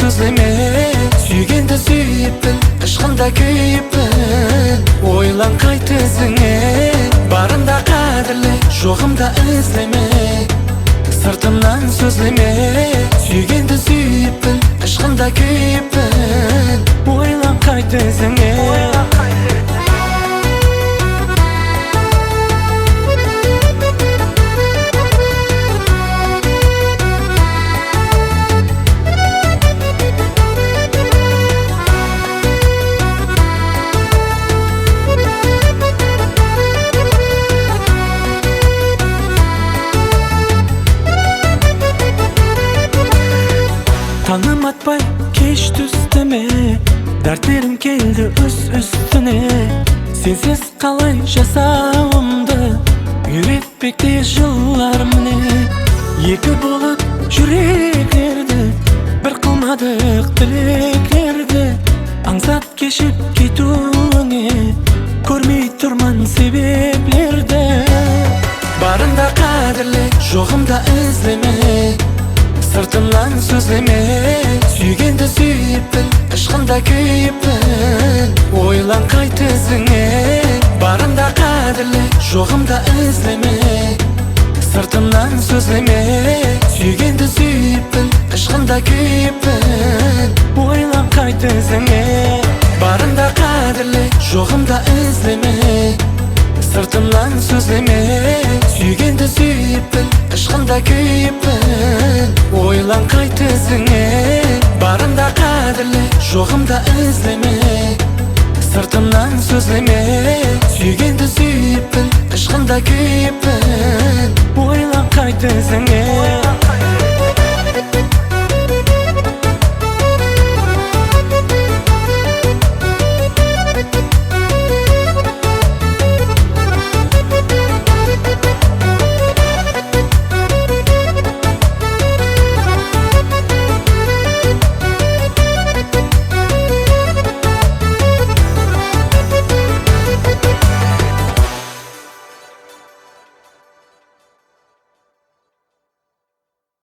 сөзлеме, сүйгенді сүйіп біл, ышқында күйіп біл. Ойлан қайт өзіңе, барында қадірле, жоғымда іздеме. Сыртымнан сөзлеме, сүйгенді сүйіп біл, ышқында күйіп біл. Ойлан қайт өзіңе. Таңым атпай кеш түстіме, дәрттерім келді үстіне. Сенсіз қалай жасауымды үйретпекте жылдар міне. Екі болып жүректерді, бір қылмадық тілектерді. Аңсат кешіп кетуіңе, көрмей тұрман себеплерді. Барында қадірле, жоғымда іздеме. Сыртымнан сөзлеме, сүйгенді сүйіп біл, ышқында күйіп біл. Ойлан қайт өзіңе, барында қадірле, жоғымда іздеме. Сыртымнан сөзлеме, сүйгенді сүйіп біл, ышқында күйіп біл. Ойлан қайт өзіңе, барында қадірле, жоғымда іздеме. Сыртымнан сөзлеме, сүйгенді сүйіп біл, ышқында күйіп біл. Ойлан қайт өзіңе, барында қадірле, жоғымда іздеме. Сыртымнан сөзлеме, сүйгенді сүйіп біл, ышқында күйіп біл. Ойлан қайт өзіңе.